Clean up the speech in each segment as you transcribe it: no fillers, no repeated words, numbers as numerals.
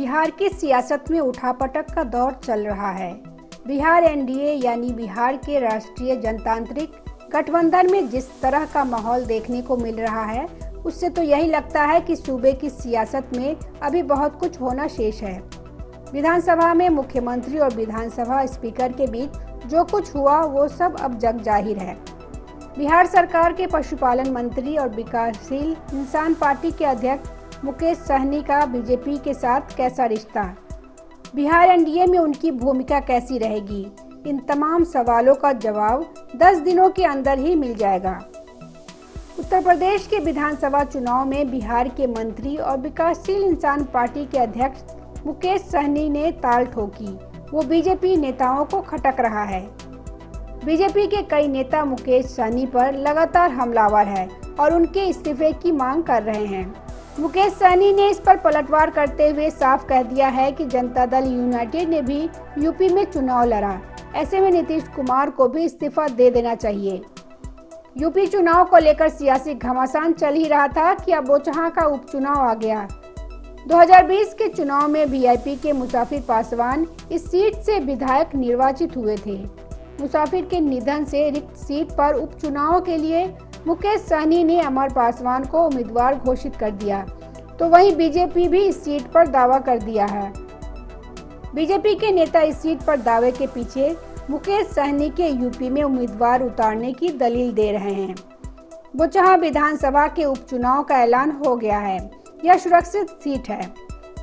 बिहार की सियासत में उठापटक का दौर चल रहा है। बिहार एनडीए यानी बिहार के राष्ट्रीय जनतांत्रिक गठबंधन में जिस तरह का माहौल देखने को मिल रहा है, उससे तो यही लगता है कि सूबे की सियासत में अभी बहुत कुछ होना शेष है। विधानसभा में मुख्यमंत्री और विधानसभा स्पीकर के बीच जो कुछ हुआ वो सब अब जग जाहिर है। बिहार सरकार के पशुपालन मंत्री और विकासशील इंसान पार्टी के अध्यक्ष मुकेश सहनी का बीजेपी के साथ कैसा रिश्ता, बिहार एनडीए में उनकी भूमिका कैसी रहेगी, इन तमाम सवालों का जवाब 10 दिनों के अंदर ही मिल जाएगा। उत्तर प्रदेश के विधानसभा चुनाव में बिहार के मंत्री और विकासशील इंसान पार्टी के अध्यक्ष मुकेश सहनी ने ताल ठोकी। वो बीजेपी नेताओं को खटक रहा है। बीजेपी के कई नेता मुकेश सहनी पर लगातार हमलावर है और उनके इस्तीफे की मांग कर रहे हैं। मुकेश सहनी ने इस पर पलटवार करते हुए साफ कह दिया है कि जनता दल यूनाइटेड ने भी यूपी में चुनाव लड़ा, ऐसे में नीतीश कुमार को भी इस्तीफा दे देना चाहिए। यूपी चुनाव को लेकर सियासी घमासान चल ही रहा था कि अब बोचहां का उपचुनाव आ गया। 2020 के चुनाव में वीआईपी के मुसाफिर पासवान इस सीट से विधायक निर्वाचित हुए थे। मुसाफिर के निधन से रिक्त सीट पर उपचुनाव के लिए मुकेश सहनी ने अमर पासवान को उम्मीदवार घोषित कर दिया, तो वहीं बीजेपी भी इस सीट पर दावा कर दिया है। बीजेपी के नेता इस सीट पर दावे के पीछे मुकेश सहनी के यूपी में उम्मीदवार उतारने की दलील दे रहे हैं। बोचहां विधानसभा के उपचुनाव का ऐलान हो गया है। यह सुरक्षित सीट है।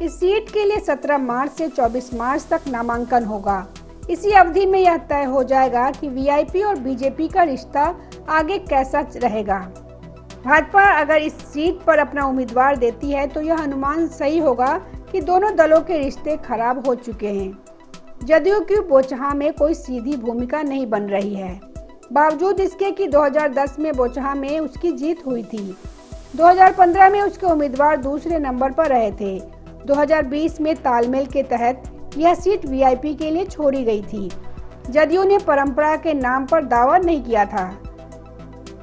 इस सीट के लिए 17 मार्च से 24 मार्च तक नामांकन होगा। इसी अवधि में यह तय हो जाएगा कि वीआईपी और बीजेपी का रिश्ता आगे कैसा रहेगा। भाजपा अगर इस सीट पर अपना उम्मीदवार देती है तो यह अनुमान सही होगा कि दोनों दलों के रिश्ते खराब हो चुके हैं। जदयू की बोचहां में कोई सीधी भूमिका नहीं बन रही है, बावजूद इसके कि 2010 में बोचहां में उसकी जीत हुई थी। 2015 में उसके उम्मीदवार दूसरे नंबर पर रहे थे। 2020 में तालमेल के तहत यह सीट वीआईपी के लिए छोड़ी गई थी। जदयू ने परंपरा के नाम पर दावा नहीं किया था।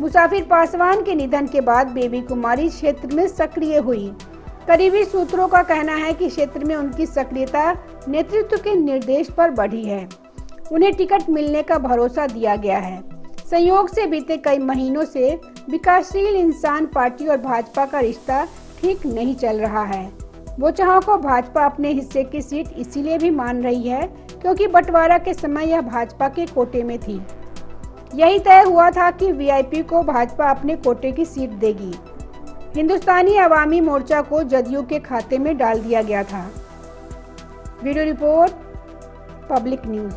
मुसाफिर पासवान के निधन के बाद बेबी कुमारी क्षेत्र में सक्रिय हुई। करीबी सूत्रों का कहना है कि क्षेत्र में उनकी सक्रियता नेतृत्व के निर्देश पर बढ़ी है। उन्हें टिकट मिलने का भरोसा दिया गया है। संयोग से बीते कई महीनों से विकासशील इंसान पार्टी और भाजपा का रिश्ता ठीक नहीं चल रहा है। बोचहां को भाजपा अपने हिस्से की सीट इसीलिए भी मान रही है क्योंकि बंटवारा के समय यह भाजपा के कोटे में थी। यही तय हुआ था कि वीआईपी को भाजपा अपने कोटे की सीट देगी। हिंदुस्तानी अवामी मोर्चा को जदयू के खाते में डाल दिया गया था। Bureau report, public news.